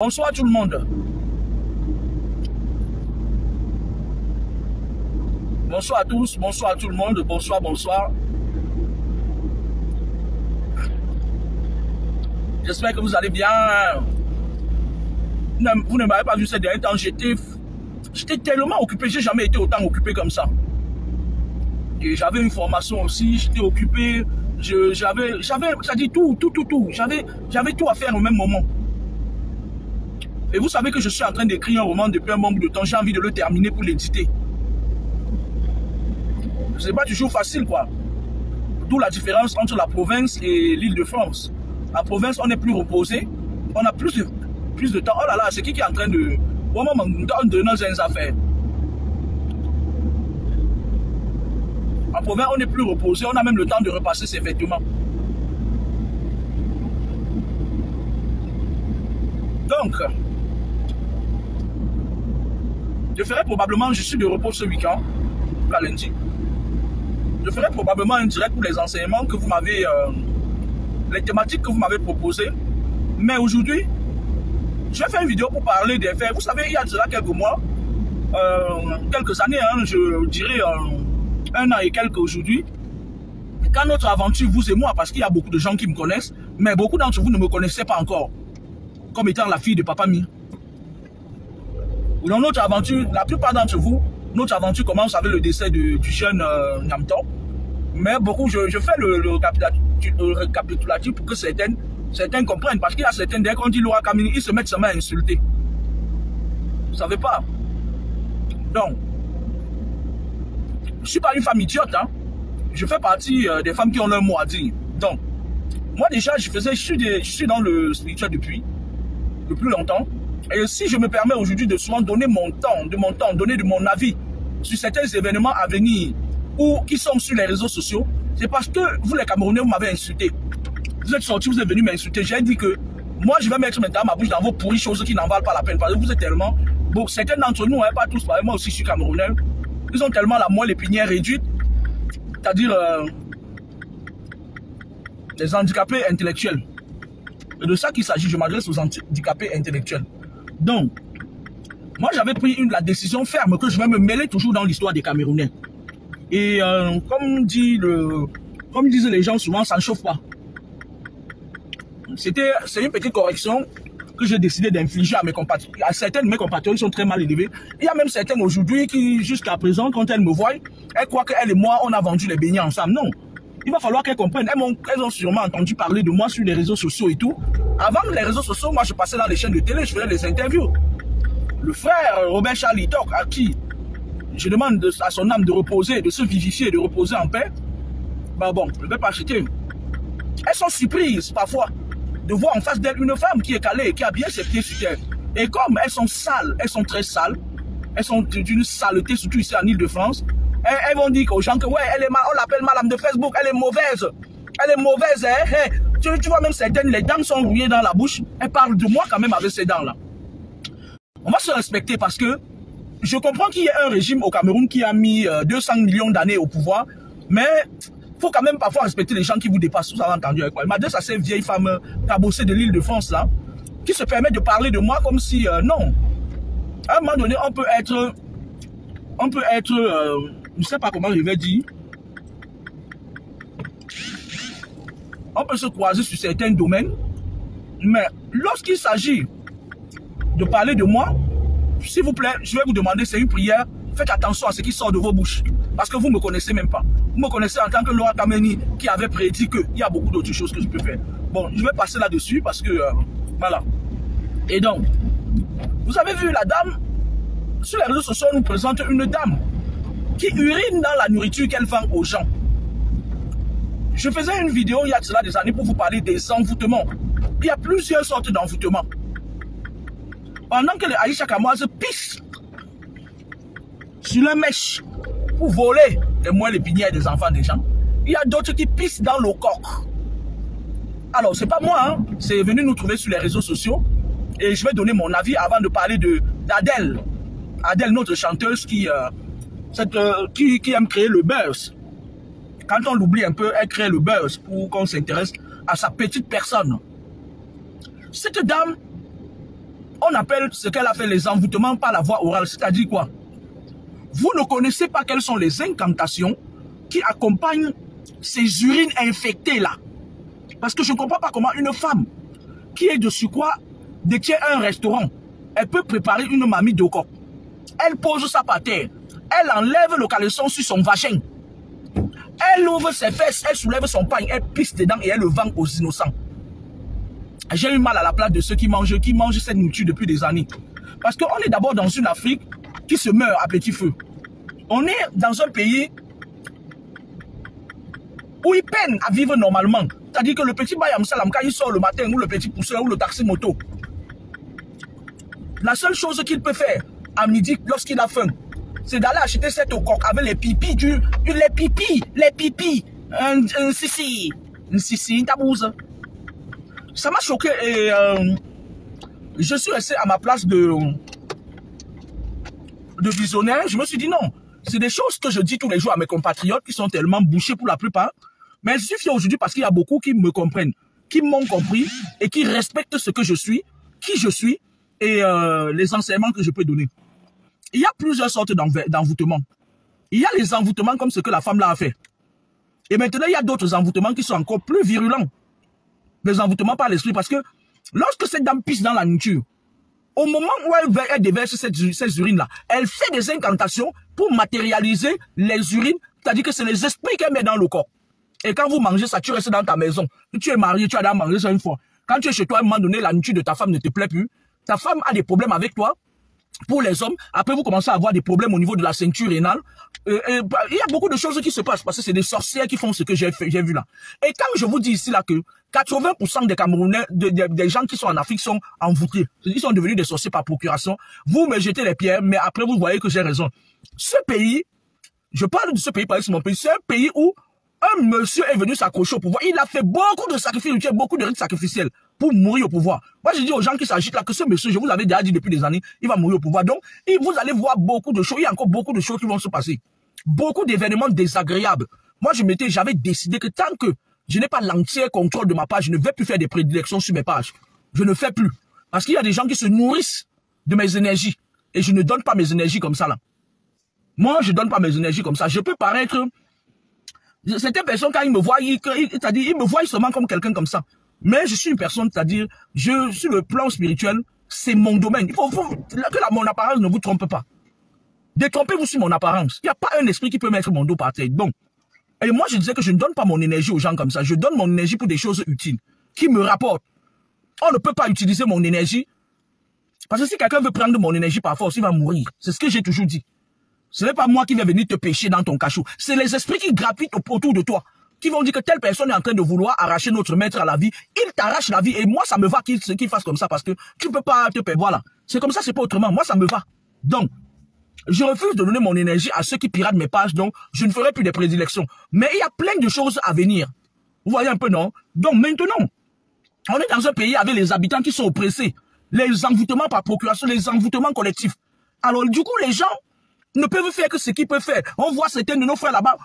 Bonsoir tout le monde. Bonsoir à tous, bonsoir à tout le monde, bonsoir, bonsoir. J'espère que vous allez bien. Vous ne m'avez pas vu ces derniers temps, j'étais tellement occupé, j'ai jamais été autant occupé comme ça. Et j'avais une formation aussi, j'étais occupé, j'avais, ça dit tout. J'avais tout à faire au même moment. Et vous savez que je suis en train d'écrire un roman depuis un bon bout de temps. J'ai envie de le terminer pour l'éditer. C'est pas toujours facile, quoi. D'où la différence entre la province et l'Île-de-France. La province, on est plus reposé. On a plus de temps. Oh là là, c'est qui est en train de... Vraiment, on donne nos affaires. En province, on est plus reposé. On a même le temps de repasser ses vêtements. Donc... je ferai probablement, je suis de repos ce week-end, lundi. Je ferai probablement un direct pour les enseignements que vous m'avez, les thématiques que vous m'avez proposées. Mais aujourd'hui, je vais faire une vidéo pour parler des faits. Vous savez, il y a déjà quelques mois, quelques années, hein, je dirais un an et quelques aujourd'hui, quand notre aventure, vous et moi, parce qu'il y a beaucoup de gens qui me connaissent, mais beaucoup d'entre vous ne me connaissaient pas encore, comme étant la fille de Papa Mi. Dans notre aventure, la plupart d'entre vous, notre aventure commence avec le décès du jeune Nyamton. Mais beaucoup, je fais le récapitulatif pour que certains comprennent. Parce qu'il y a certains, dès qu'on dit Laura Kamini, ils se mettent seulement à insulter. Vous ne savez pas. Donc, je ne suis pas une femme idiote. Hein. Je fais partie des femmes qui ont leur mot à dire. Donc, moi déjà, je suis dans le spirituel depuis plus longtemps. Et si je me permets aujourd'hui de souvent donner mon temps, donner de mon avis sur certains événements à venir ou qui sont sur les réseaux sociaux, c'est parce que vous les Camerounais, vous m'avez insulté. Vous êtes sortis, vous êtes venus m'insulter. J'ai dit que moi, je vais mettre maintenant ma bouche dans vos pourries choses qui n'en valent pas la peine. Parce que vous êtes tellement... Bon, certains d'entre nous, hein, pas tous, moi aussi je suis Camerounais, ils ont tellement la moelle épinière réduite, c'est-à-dire les handicapés intellectuels. Et de ça qu'il s'agit, je m'adresse aux handicapés intellectuels. Donc, moi j'avais pris la décision ferme que je vais me mêler toujours dans l'histoire des Camerounais. Et comme disent les gens souvent, ça ne chauffe pas. C'est une petite correction que j'ai décidé d'infliger à mes compatriotes. Certains de mes compatriotes sont très mal élevés. Il y a même certains aujourd'hui qui, jusqu'à présent, quand elles me voient, elles croient qu'elle et moi, on a vendu les beignets ensemble. Non. Il va falloir qu'elles comprennent. Elles ont sûrement entendu parler de moi sur les réseaux sociaux et tout. Avant les réseaux sociaux, moi je passais dans les chaînes de télé, je faisais des interviews. Le frère Robert Charlie Toc, à qui je demande à son âme de reposer, de se vivifier, de reposer en paix, bah bon, je ne vais pas acheter. Elles sont surprises parfois de voir en face d'elles une femme qui est calée, qui a bien ses pieds sur terre. Et comme elles sont sales, elles sont très sales, elles sont d'une saleté, surtout ici en Île-de-France, elles vont dire aux gens que ouais, on l'appelle madame de Facebook, elle est mauvaise. Elle est mauvaise, hein. Hey, tu vois même certaines, les dents sont rouillées dans la bouche. Elles parlent de moi quand même avec ces dents-là. On va se respecter parce que je comprends qu'il y ait un régime au Cameroun qui a mis 200 millions d'années au pouvoir, mais il faut quand même parfois respecter les gens qui vous dépassent. Vous avez entendu avec quoi? Il m'adresse à ces vieilles femmes cabossées de l'Île-de-France là, qui se permettent de parler de moi comme si, non. À un moment donné, on peut être, je ne sais pas comment je vais dire, on peut se croiser sur certains domaines, mais lorsqu'il s'agit de parler de moi, s'il vous plaît, je vais vous demander, c'est une prière, faites attention à ce qui sort de vos bouches, parce que vous ne me connaissez même pas. Vous me connaissez en tant que Laura Kameni qui avait prédit qu'il y a beaucoup d'autres choses que je peux faire. Bon, je vais passer là-dessus parce que, voilà. Et donc, vous avez vu la dame, sur les réseaux sociaux, on nous présente une dame qui urine dans la nourriture qu'elle vend aux gens. Je faisais une vidéo il y a cela des années pour vous parler des envoûtements. Il y a plusieurs sortes d'envoûtements. Pendant que les Aïcha Kamoise pissent sur la mèche pour voler les moelles épinières des enfants des gens, il y a d'autres qui pissent dans le coq. Alors, c'est pas moi, hein, c'est venu nous trouver sur les réseaux sociaux et je vais donner mon avis avant de parler d'Adèle. Adèle, notre chanteuse qui aime créer le buzz. Quand on l'oublie un peu, elle crée le buzz pour qu'on s'intéresse à sa petite personne. Cette dame, on appelle ce qu'elle a fait les envoûtements par la voie orale. C'est-à-dire quoi? Vous ne connaissez pas quelles sont les incantations qui accompagnent ces urines infectées-là. Parce que je ne comprends pas comment une femme qui est de surcroît détient un restaurant, elle peut préparer une mamie de coq. Elle pose ça par terre. Elle enlève le caleçon sur son vagin. Elle ouvre ses fesses, elle soulève son pain, elle pisse dedans et elle le vend aux innocents. J'ai eu mal à la place de ceux qui mangent cette nourriture depuis des années. Parce qu'on est d'abord dans une Afrique qui se meurt à petit feu. On est dans un pays où ils peinent à vivre normalement. C'est-à-dire que le petit Bayam Salam, quand il sort le matin, ou le petit pousseur, ou le taxi moto, la seule chose qu'il peut faire à midi lorsqu'il a faim, c'est d'aller acheter cette coque avec les pipis les pipis, un sissi, une tabouse. Ça m'a choqué et je suis resté à ma place de visionnaire. Je me suis dit non, c'est des choses que je dis tous les jours à mes compatriotes qui sont tellement bouchés pour la plupart. Mais je suis fier aujourd'hui parce qu'il y a beaucoup qui me comprennent, qui m'ont compris et qui respectent ce que je suis, qui je suis et les enseignements que je peux donner. Il y a plusieurs sortes d'envoûtements. Il y a les envoûtements comme ce que la femme là a fait. Et maintenant, il y a d'autres envoûtements qui sont encore plus virulents. Les envoûtements par l'esprit. Parce que lorsque cette dame pisse dans la nourriture, au moment où elle déverse ces urines-là, elle fait des incantations pour matérialiser les urines. C'est-à-dire que c'est les esprits qu'elle met dans le corps. Et quand vous mangez ça, tu restes dans ta maison. Tu es marié, tu as déjà mangé ça une fois. Quand tu es chez toi, à un moment donné, la nourriture de ta femme ne te plaît plus. Ta femme a des problèmes avec toi. Pour les hommes, après vous commencez à avoir des problèmes au niveau de la ceinture rénale. Il y a beaucoup de choses qui se passent parce que c'est des sorcières qui font ce que j'ai vu là. Et quand je vous dis ici là que 80% des Camerounais, des gens qui sont en Afrique sont envoûtés. Ils sont devenus des sorciers par procuration. Vous me jetez les pierres, mais après vous voyez que j'ai raison. Ce pays, je parle de ce pays parce que c'est mon pays, c'est un pays où un monsieur est venu s'accrocher au pouvoir. Il a fait beaucoup de sacrifices, beaucoup de rites sacrificiels pour mourir au pouvoir. Moi, je dis aux gens qui s'agitent là que ce monsieur, je vous l'avais déjà dit depuis des années, il va mourir au pouvoir. Donc, vous allez voir beaucoup de choses. Il y a encore beaucoup de choses qui vont se passer. Beaucoup d'événements désagréables. Moi, j'avais décidé que tant que je n'ai pas l'entier contrôle de ma page, je ne vais plus faire des prédilections sur mes pages. Je ne fais plus. Parce qu'il y a des gens qui se nourrissent de mes énergies. Et je ne donne pas mes énergies comme ça là. Moi, je ne donne pas mes énergies comme ça. Je peux paraître... Certaines personnes, quand ils me voient, c'est-à-dire, ils me voient seulement comme quelqu'un comme ça. Mais je suis une personne, c'est-à-dire, sur le plan spirituel, c'est mon domaine. Il faut que mon apparence ne vous trompe pas. Détrompez-vous sur mon apparence. Il n'y a pas un esprit qui peut mettre mon dos par terre. Donc, et moi, je disais que je ne donne pas mon énergie aux gens comme ça. Je donne mon énergie pour des choses utiles, qui me rapportent. On ne peut pas utiliser mon énergie. Parce que si quelqu'un veut prendre mon énergie par force, il va mourir. C'est ce que j'ai toujours dit. Ce n'est pas moi qui vais venir te pêcher dans ton cachot. C'est les esprits qui gravitent autour de toi. Qui vont dire que telle personne est en train de vouloir arracher notre maître à la vie. Il t'arrache la vie. Et moi, ça me va qu'il fasse comme ça parce que tu ne peux pas te perdre. Voilà. C'est comme ça, c'est pas autrement. Moi, ça me va. Donc, je refuse de donner mon énergie à ceux qui piratent mes pages. Donc, je ne ferai plus de prédilections. Mais il y a plein de choses à venir. Vous voyez un peu, non? Donc, maintenant, on est dans un pays avec les habitants qui sont oppressés. Les envoûtements par procuration, les envoûtements collectifs. Alors, du coup, les gens ne peuvent faire que ce qu'ils peuvent faire. On voit certains de nos frères là-bas,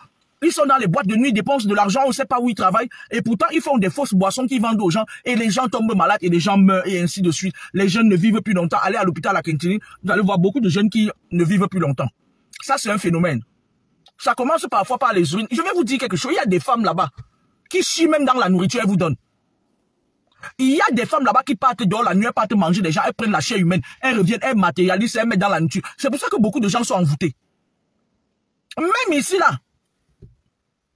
ils sont dans les boîtes de nuit, ils dépensent de l'argent, on ne sait pas où ils travaillent, et pourtant ils font des fausses boissons qu'ils vendent aux gens, et les gens tombent malades, et les gens meurent, et ainsi de suite. Les jeunes ne vivent plus longtemps. Allez à l'hôpital à Quintini, vous allez voir beaucoup de jeunes qui ne vivent plus longtemps. Ça, c'est un phénomène. Ça commence parfois par les urines. Je vais vous dire quelque chose, il y a des femmes là-bas qui chient même dans la nourriture, elles vous donnent. Il y a des femmes là-bas qui partent dehors la nuit, elles partent manger des gens, elles prennent la chair humaine, elles reviennent, elles matérialisent, elles mettent dans la nourriture. C'est pour ça que beaucoup de gens sont envoûtés. Même ici là,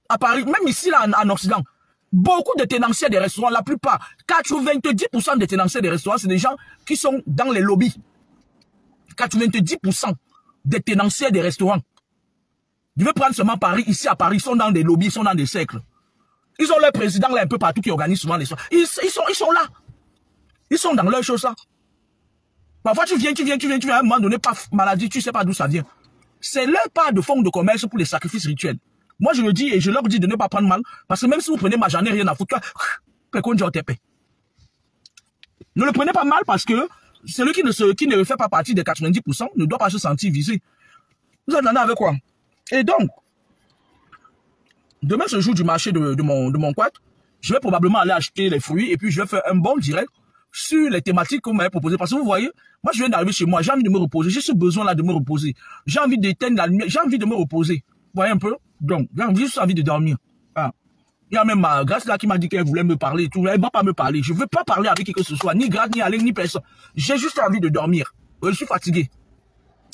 à Paris, même ici là en Occident, beaucoup de tenanciers des restaurants, la plupart, 90% des tenanciers des restaurants, c'est des gens qui sont dans les lobbies. 90% des tenanciers des restaurants. Je vais prendre seulement Paris, ici à Paris, ils sont dans des lobbies, ils sont dans des cercles. Ils ont leur président là un peu partout qui organise souvent les soins. Ils sont là. Ils sont dans leurs choses là. Parfois tu viens, à un moment donné, paf, maladie, tu ne sais pas d'où ça vient. C'est leur part de fonds de commerce pour les sacrifices rituels. Moi je le dis et je leur dis de ne pas prendre mal. Parce que même si vous prenez ma j'en ai rien à foutre. Ne le prenez pas mal parce que celui qui ne fait pas partie des 90% ne doit pas se sentir visé. Vous attendez avec quoi? Et donc, demain, ce jour du marché de mon quad, je vais probablement aller acheter les fruits et puis je vais faire un bon direct sur les thématiques que vous m'avez proposées. Parce que vous voyez, moi, je viens d'arriver chez moi, j'ai envie de me reposer. J'ai ce besoin-là de me reposer. J'ai envie d'éteindre la lumière, j'ai envie de me reposer. Vous voyez un peu? Donc, j'ai juste envie de dormir. Ah. Il y a même ma Grâce là qui m'a dit qu'elle voulait me parler et tout. Elle ne va pas me parler. Je ne veux pas parler avec qui que ce soit, ni Grâce, ni Alain, ni personne. J'ai juste envie de dormir. Je suis fatigué.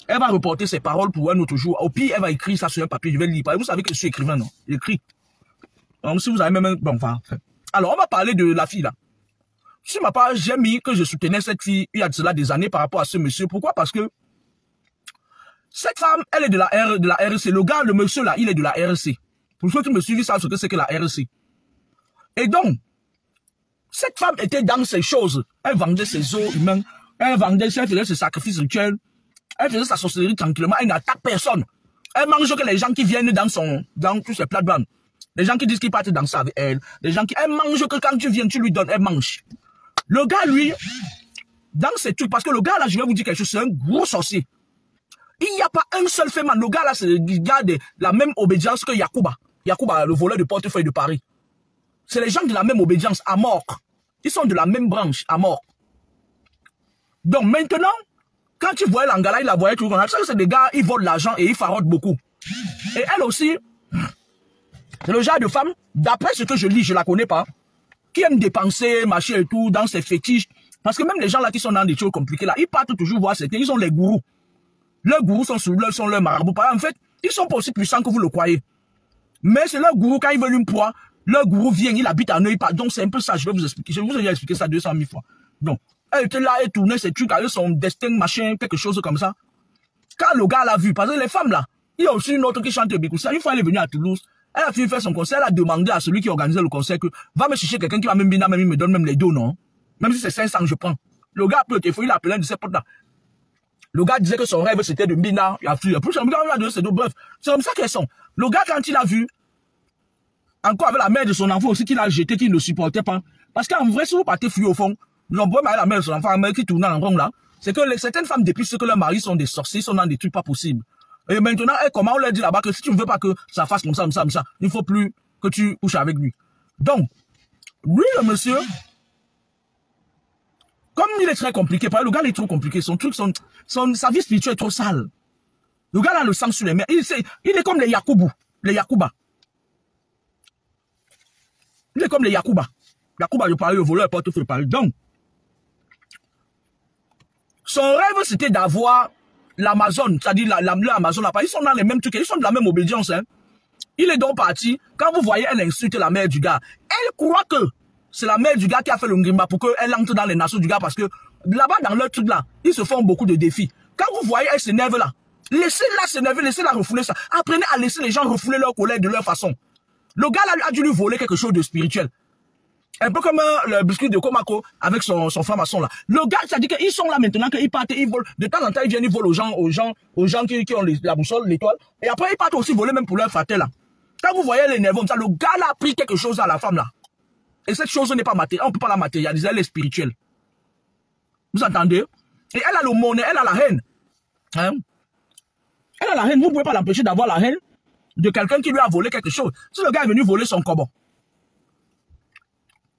Elle va reporter ses paroles pour un autre jour. Au pire, elle va écrire ça sur un papier. Je vais le lire. Vous savez que je suis écrivain, non? J'écris. Donc, si vous avez même un... Bon, enfin... Alors, on va parler de la fille, là. Sur ma page, j'ai mis que je soutenais cette fille il y a de cela des années par rapport à ce monsieur. Pourquoi? Parce que cette femme, elle est de la RSC. Le gars, le monsieur, là, il est de la RSC. Pour ceux qui me suivent, ils savent ce que c'est que la RSC. Et donc, cette femme était dans ces choses. Elle vendait ses os humains. Elle faisait ses sacrifices rituels. Elle faisait sa sorcellerie tranquillement. Elle n'attaque personne. Elle mange que les gens qui viennent dans tous ces plates-bandes. Les gens qui disent qu'ils partent danser avec elle. Les gens qui... Elle mange que quand tu viens, tu lui donnes, elle mange. Le gars, lui, dans ces trucs, parce que le gars, là, je vais vous dire quelque chose, c'est un gros sorcier. Il n'y a pas un seul fait, man. Le gars, là, c'est le gars de la même obédience que Yacouba. Yacouba, le voleur de portefeuille de Paris. C'est les gens de la même obédience, à mort. Ils sont de la même branche, à mort. Donc, maintenant, quand tu voyais l'Angala, il la voyait tout le monde. C'est des gars, ils volent l'argent et ils farotent beaucoup. Et elle aussi, c'est le genre de femme, d'après ce que je lis, je la connais pas, qui aime dépenser, machin et tout, dans ses fétiches. Parce que même les gens là qui sont dans des choses compliquées là, ils partent toujours voir certains, ils ont les gourous. Leurs gourous sont leurs marabouts. En fait, ils sont pas aussi puissants que vous le croyez. Mais c'est leur gourou, quand ils veulent une proie, leur gourou vient, il habite à Neuilly. Donc c'est un peu ça, je vais vous expliquer. Je vais vous ai expliqué ça 200 000 fois. Donc, elle était là, elle tournait ses trucs avec son destin, machin, quelque chose comme ça. Quand le gars l'a vu, parce que les femmes là, il y a aussi une autre qui chante Bikoussa. Une fois elle est venue à Toulouse, elle a fini faire son concert, elle a demandé à celui qui organisait le concert que va me chercher quelqu'un qui va même bien, même il me donne même les dos, non? Même si c'est 500, je prends. Le gars a pris le téléphone, il a appelé un de ses potes là. Le gars disait que son rêve c'était de Mbina, il a fui. Plus le gars lui a donné ses dos, bref. C'est comme ça qu'elles sont. Le gars, quand il a vu, encore avec la mère de son enfant aussi qu'il a jeté, qu'il ne supportait pas. Parce qu'en vrai, si vous partez fuir au fond, le problème avec la mère de son enfant, la mère qui tourne en rond là, c'est que certaines femmes dépistent que leurs maris sont des sorciers, sont dans des trucs pas possibles. Et maintenant, comment on leur dit là-bas que si tu ne veux pas que ça fasse comme ça, il ne faut plus que tu couches avec lui. Donc, lui, le monsieur, comme il est très compliqué, le gars il est trop compliqué, son truc, sa vie spirituelle est trop sale. Le gars a le sang sur les mains. Il est comme les Yacoubou, les Yacouba. Il est comme les Yacouba. Yacouba, je parlais, le voleur, portefeuille, parle. Donc, son rêve, c'était d'avoir l'Amazon, c'est-à-dire l'Amazon là-bas. Ils sont dans les mêmes trucs, ils sont de la même obédience. Hein. Il est donc parti. Quand vous voyez, elle insulte la mère du gars. Elle croit que c'est la mère du gars qui a fait le ngrimba pour qu'elle entre dans les nations du gars parce que là-bas, dans leur truc là, ils se font beaucoup de défis. Quand vous voyez, elle s'énerve là. Laissez-la s'énerver, laissez-la refouler ça. Apprenez à laisser les gens refouler leur colère de leur façon. Le gars là a dû lui voler quelque chose de spirituel. Un peu comme le biscuit de Komako avec son franc-maçon là. Le gars, ça dit qu'ils sont là maintenant, qu'ils partent, ils volent. De temps en temps, ils viennent, ils volent aux gens qui ont la boussole, l'étoile. Et après, ils partent aussi voler même pour leur frater là. Quand vous voyez les nerveux comme ça, le gars là a pris quelque chose à la femme là. Et cette chose n'est pas matérielle, on ne peut pas la matérialiser, elle est spirituelle. Vous entendez? Et elle a le monnaie, elle a la haine. Hein? Elle a la haine, vous ne pouvez pas l'empêcher d'avoir la haine de quelqu'un qui lui a volé quelque chose. Si le gars est venu voler son kobo,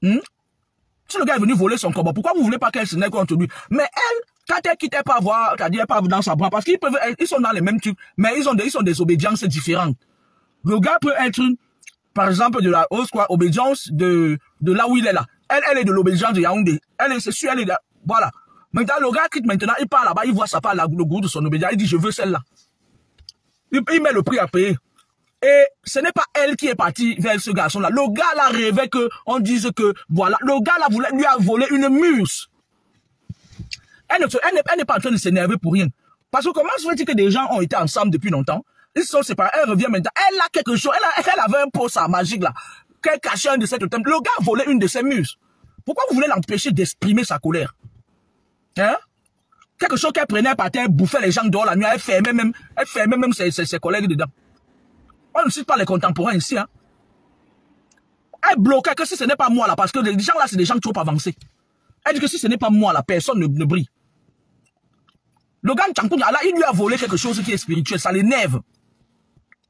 si le gars est venu voler son combat, pourquoi vous ne voulez pas qu'elle se nègre contre lui? Mais elle, quand elle quitte, elle peut avoir, c'est-à-dire elle peut dans sa bras, parce qu'ils sont dans les mêmes trucs, mais ils ont des obédiences différentes. Le gars peut être, par exemple, de la hausse, quoi, obédience de là où il est là. Elle est de l'obédience de Yaoundé. C'est sûr, elle est là. Voilà. Maintenant, le gars quitte maintenant, il part là-bas, il voit ça part le goût de son obédience, il dit, je veux celle-là. Il met le prix à payer. Et ce n'est pas elle qui est partie vers ce garçon-là. Le gars là rêvait qu'on dise que, voilà, le gars là lui a volé une muse. Elle n'est pas en train de s'énerver pour rien. Parce que comment se fait-il que des gens ont été ensemble depuis longtemps, ils se sont séparés, elle revient maintenant, elle a quelque chose, elle avait un pot ça magique là, qu'elle cachait un de ses totems. Le gars volait une de ses muses. Pourquoi vous voulez l'empêcher d'exprimer sa colère? Hein? Quelque chose qu'elle prenait par terre, bouffait les gens dehors la nuit, elle fermait même ses collègues dedans. On ne cite pas les contemporains ici. Hein. Elle bloquait que si ce n'est pas moi là, parce que les gens là, c'est des gens trop avancés. Elle dit que si ce n'est pas moi là, personne ne brille. Le gars Tchankoun, là, il lui a volé quelque chose qui est spirituel, ça l'énerve.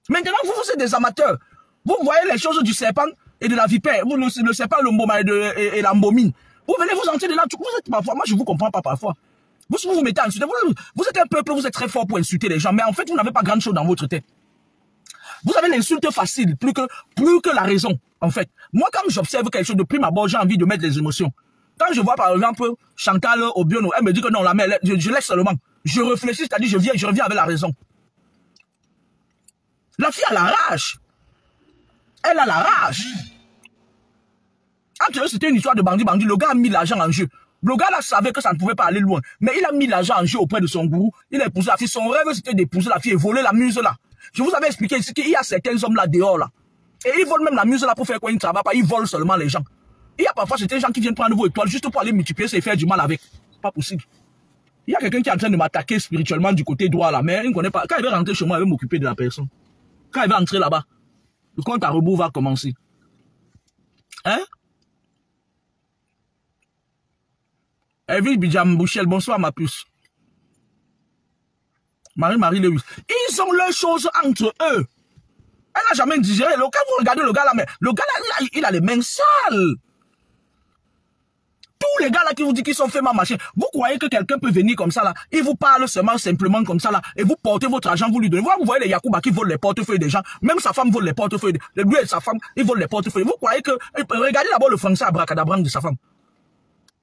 Maintenant, vous êtes des amateurs. Vous voyez les choses du serpent et de la vipère. Vous, le serpent, le mboma et la mbomine. Vous venez vous entrer de là, vous êtes parfois, moi je vous comprends pas parfois. Vous mettez à insulter, vous êtes un peuple, vous êtes très fort pour insulter les gens, mais en fait vous n'avez pas grand chose dans votre tête. Vous avez l'insulte facile, plus que la raison, en fait. Moi, quand j'observe quelque chose de prime abord, j'ai envie de mettre les émotions. Quand je vois, par exemple, Chantal Obiono, elle me dit que non, la mère, je laisse seulement. Je réfléchis, c'est-à-dire, je reviens avec la raison. La fille a la rage. Elle a la rage. Entre eux, c'était une histoire de bandit. Le gars a mis l'argent en jeu. Le gars là savait que ça ne pouvait pas aller loin. Mais il a mis l'argent en jeu auprès de son gourou. Il a épousé la fille. Son rêve, c'était d'épouser la fille et voler la muse là. Je vous avais expliqué ici qu'il y a certains hommes là dehors là. Et ils volent même la muse là pour faire quoi? Ils ne travaillent pas. Ils volent seulement les gens. Il y a parfois certains gens qui viennent prendre vos étoiles juste pour aller multiplier et faire du mal avec. C'est pas possible. Il y a quelqu'un qui est en train de m'attaquer spirituellement du côté droit là. Mais il ne connaît pas. Quand il va rentrer chez moi, il va m'occuper de la personne. Quand il va entrer là-bas, le compte à rebours va commencer. Hein? Evie Bidjam Bouchel, bonsoir ma puce. Marie Lewis. Ils ont leurs choses entre eux. Elle n'a jamais digéré. Quand vous regardez le gars là, mais le gars là, il a les mains sales. Tous les gars là qui vous disent qu'ils sont faits ma machin, vous croyez que quelqu'un peut venir comme ça là, il vous parle simplement comme ça là, et vous portez votre argent, vous lui donnez. Vous voyez les Yacouba qui volent les portefeuilles des gens, même sa femme vole les portefeuilles, lui et sa femme, ils volent les portefeuilles. Vous croyez que, regardez d'abord le français abracadabran de sa femme.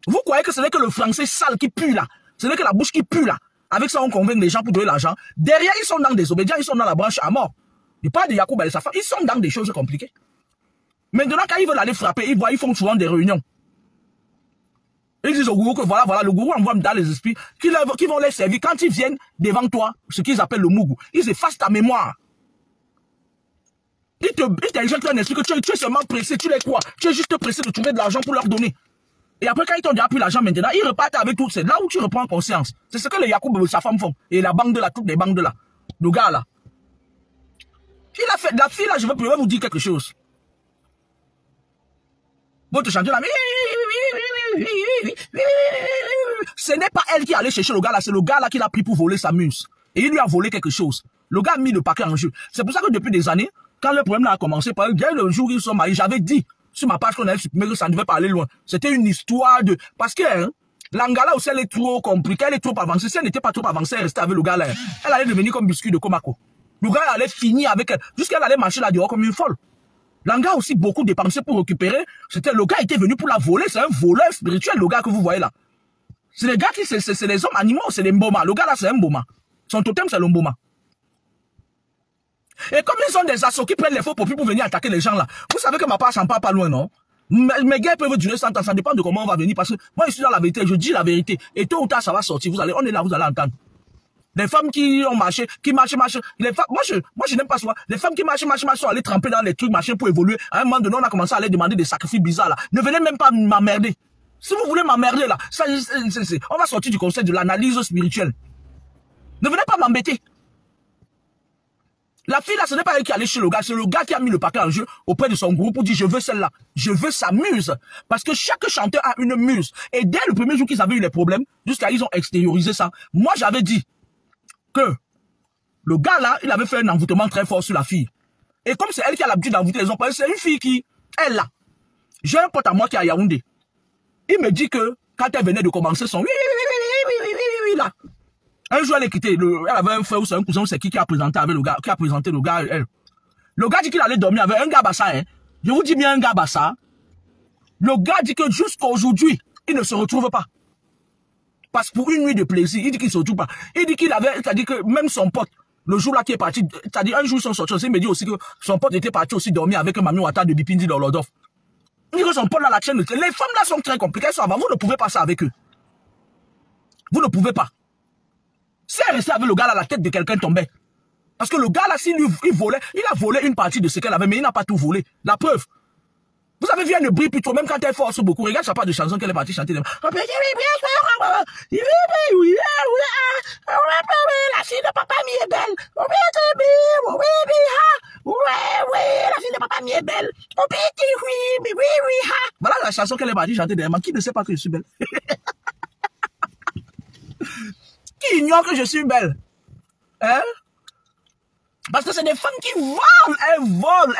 Vous croyez que ce n'est que le français sale qui pue là, ce n'est que la bouche qui pue là. Avec ça, on convainc les gens pour donner l'argent. Derrière, ils sont dans des obédients, ils sont dans la branche à mort. Il parle de Yacouba et sa femme, ils sont dans des choses compliquées. Maintenant, quand ils veulent aller frapper, ils font souvent des réunions. Ils disent au gourou que voilà, le gourou envoie dans les esprits qui vont les servir. Quand ils viennent devant toi, ce qu'ils appellent le mougou, ils effacent ta mémoire. Ils t'injectent un esprit que tu es seulement pressé, tu les crois. Tu es juste pressé de trouver de l'argent pour leur donner. Et après, quand ils t'ont déjà pris l'argent maintenant, ils repartent avec tout. C'est là où tu reprends conscience. C'est ce que les Yacoub et sa femme font. Et la bande là, toutes les bandes là. Le gars là. Il a fait, la fille là, je vais vous dire quelque chose. Votre chanteur là, ce n'est pas elle qui allait chercher le gars là, c'est le gars là qui l'a pris pour voler sa muse. Et il lui a volé quelque chose. Le gars a mis le paquet en jeu. C'est pour ça que depuis des années, quand le problème là a commencé, par exemple, le jour où ils sont mariés, j'avais dit sur ma page qu'on avait supprimé que ça ne devait pas aller loin. C'était une histoire de... Parce que l'Angala aussi, elle est trop compliquée, elle est trop avancée. Si elle n'était pas trop avancée, elle restait avec le gars là. Elle allait devenir comme biscuit de Komako. Le gars allait finir avec elle, jusqu'à elle allait marcher là dehors comme une folle. L'Anga aussi beaucoup dépensé pour récupérer. C'était le gars était venu pour la voler. C'est un voleur spirituel, le gars que vous voyez là. C'est les gars qui, c'est les hommes animaux, c'est les mboma. Le gars là, c'est un mboma. Son totem, c'est le mboma. Et comme ils ont des assauts qui prennent les faux profits pour venir attaquer les gens là, vous savez que ma part s'en part pas loin, non? Mes guerres peuvent durer 100 ans, ça dépend de comment on va venir. Parce que moi, je suis dans la vérité, je dis la vérité. Et tôt ou tard, ça va sortir. On est là, vous allez entendre. Les femmes qui ont marché, qui marchent. Les femmes, moi je n'aime pas ça. Les femmes qui marchent, sont allées tremper dans les trucs, machin, pour évoluer. À un moment donné, on a commencé à aller demander des sacrifices bizarres, là. Ne venez même pas m'emmerder. Si vous voulez m'emmerder, là, on va sortir du concept de l'analyse spirituelle. Ne venez pas m'embêter. La fille, là, ce n'est pas elle qui est allée chez le gars, c'est le gars qui a mis le paquet en jeu auprès de son groupe pour dire, je veux celle-là. Je veux sa muse. Parce que chaque chanteur a une muse. Et dès le premier jour qu'ils avaient eu les problèmes, jusqu'à ils ont extériorisé ça. Moi, j'avais dit que le gars là, il avait fait un envoûtement très fort sur la fille. Et comme c'est elle qui a l'habitude d'envoûter les hommes, c'est une fille qui, elle là, j'ai un pote à moi qui est à Yaoundé. Il me dit que quand elle venait de commencer son oui là, un jour elle est quittée, elle avait un frère ou un cousin, c'est qui a présenté avec le gars, qui a présenté le gars, elle. Le gars dit qu'il allait dormir avec un gars bassa, hein. Je vous dis bien un gars bassa. Le gars dit que jusqu'à aujourd'hui, il ne se retrouve pas. Parce que pour une nuit de plaisir, il dit qu'il ne se retrouve pas. Il dit qu'il avait, c'est-à-dire que même son pote, le jour là qui est parti, c'est-à-dire un jour ils sont sortis aussi, il me dit aussi que son pote était parti aussi dormir avec un Mami Ouattara de Bipindi dans l'Ordof. Il dit que son pote là, la chaîne, les femmes là sont très compliquées, elles sont avant, vous ne pouvez pas ça avec eux. Vous ne pouvez pas. Si elle restait avec le gars là, la tête de quelqu'un tombait. Parce que le gars là, s'il volait, il a volé une partie de ce qu'elle avait, mais il n'a pas tout volé. La preuve. Vous avez vu, elle ne brille plus trop, même quand elle force beaucoup. Regarde sa part de chanson qu'elle est partie chanter. La fille de papa mi est belle. La fille de papa mi est belle. Voilà la chanson qu'elle est partie chanter derrière. Qui ne sait pas que je suis belle? Qui ignore que je suis belle? Hein? Parce que c'est des femmes qui volent,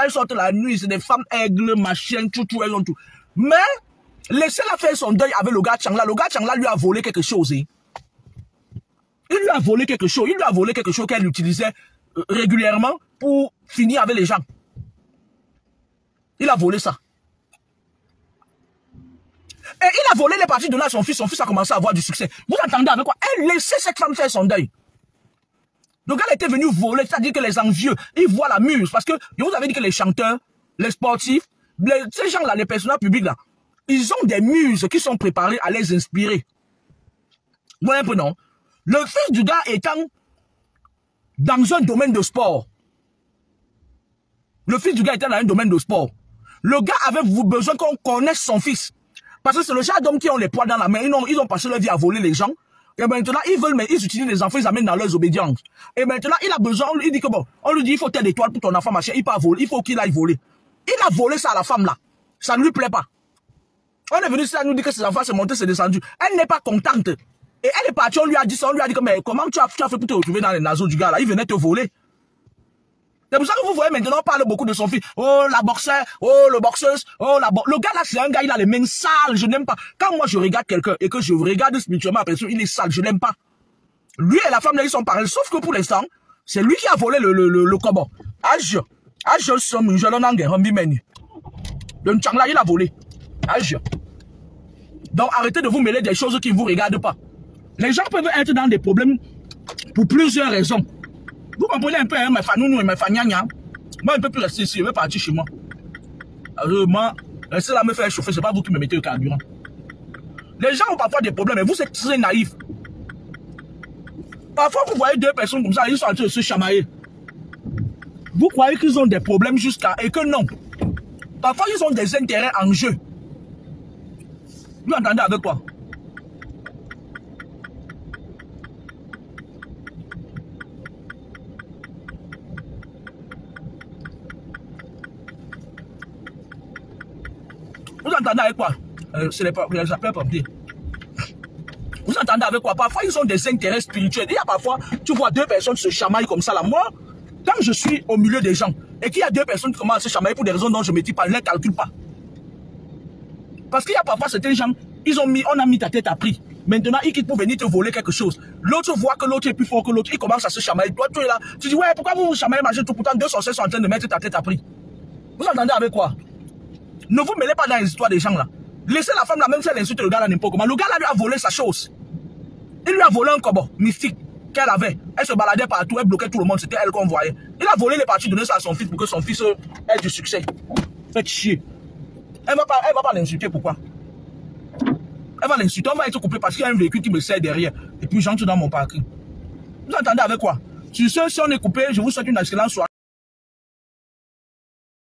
elles sortent la nuit, c'est des femmes aigles, machin, tout, elles ont tout. Mais, Laissez-la faire son deuil avec le gars Changla. Le gars Changla lui a volé quelque chose. Il lui a volé quelque chose. Il lui a volé quelque chose qu'elle utilisait régulièrement pour finir avec les gens. Il a volé ça. Et il a volé les parties données à son fils. Son fils a commencé à avoir du succès. Vous entendez avec quoi? Elle laissait cette femme faire son deuil. Le gars était venu voler, c'est-à-dire que les envieux, ils voient la muse. Parce que je vous avais dit que les chanteurs, les sportifs, ces gens-là, les personnages publics là, ils ont des muses qui sont préparées à les inspirer. Vous voyez un peu, non? Le fils du gars étant dans un domaine de sport. Le fils du gars était dans un domaine de sport. Le gars avait besoin qu'on connaisse son fils. Parce que c'est le genre d'hommes qui ont les poids dans la main. Ils ont passé leur vie à voler les gens. Et maintenant, ils veulent, mais ils utilisent les enfants, ils amènent dans leurs obédiences. Et maintenant, il a besoin, il dit que bon, on lui dit, il faut telle étoile pour ton enfant, machin, il peut voler, il faut qu'il aille voler. Il a volé ça à la femme là. Ça ne lui plaît pas. On est venu, ça nous dit que ses enfants, c'est monté, c'est descendu. Elle n'est pas contente. Et elle est partie, on lui a dit ça, on lui a dit que, mais comment tu as fait pour te retrouver dans les naseaux du gars là? Il venait te voler. C'est pour ça que vous voyez maintenant, on parle beaucoup de son fils. Oh, la boxeur, oh, le boxeuse, oh, le gars là, c'est un gars, il a les mains sales, je n'aime pas. Quand moi je regarde quelqu'un et que je regarde spirituellement la personne, il est sale, je n'aime pas. Lui et la femme là, ils sont pareils, sauf que pour l'instant, c'est lui qui a volé le combo. Age, somme, je l'en ai un bimeni. Le Chang là, il a volé. Age. Donc arrêtez de vous mêler des choses qui ne vous regardent pas. Les gens peuvent être dans des problèmes pour plusieurs raisons. Vous comprenez un peu, hein, mes fanounou et mes fanyanya. Moi, je ne peux plus rester ici, je vais partir chez moi. Alors, moi, restez là me faire chauffer, c'est pas vous qui me mettez le carburant. Les gens ont parfois des problèmes, mais vous êtes très naïfs. Parfois, vous voyez deux personnes comme ça, ils sont en train de se chamailler. Vous croyez qu'ils ont des problèmes jusqu'à... Et que non. Parfois, ils ont des intérêts en jeu. Vous entendez avec quoi? Vous entendez avec quoi? C'est les appels pompiers. Vous entendez avec quoi? Parfois, ils ont des intérêts spirituels. Il y a parfois, tu vois deux personnes se chamaillent comme ça là. Moi, quand je suis au milieu des gens et qu'il y a deux personnes qui commencent à se chamailler pour des raisons dont je ne me dis pas, je ne les calcule pas. Parce qu'il y a parfois certains gens, on a mis ta tête à prix. Maintenant, ils quittent pour venir te voler quelque chose. L'autre voit que l'autre est plus fort que l'autre. Il commence à se chamailler. Toi, tu es là. Tu dis, ouais, pourquoi vous vous chamaillez, machin, tout? Pourtant, deux sorciers sont en train de mettre ta tête à prix. Vous entendez avec quoi? Ne vous mêlez pas dans les histoires des gens là. Laissez la femme là, même si elle insulte le gars là n'importe comment. Le gars là lui a volé sa chose. Il lui a volé un combo mystique qu'elle avait. Elle se baladait partout, elle bloquait tout le monde. C'était elle qu'on voyait. Il a volé les parties données à son fils pour que son fils ait du succès. Faites chier. Elle va pas l'insulter, pourquoi? Elle va l'insulter, on va être coupé parce qu'il y a un véhicule qui me sert derrière. Et puis j'entre dans mon parking. Vous entendez avec quoi? Si on est coupé, je vous souhaite une excellente soirée.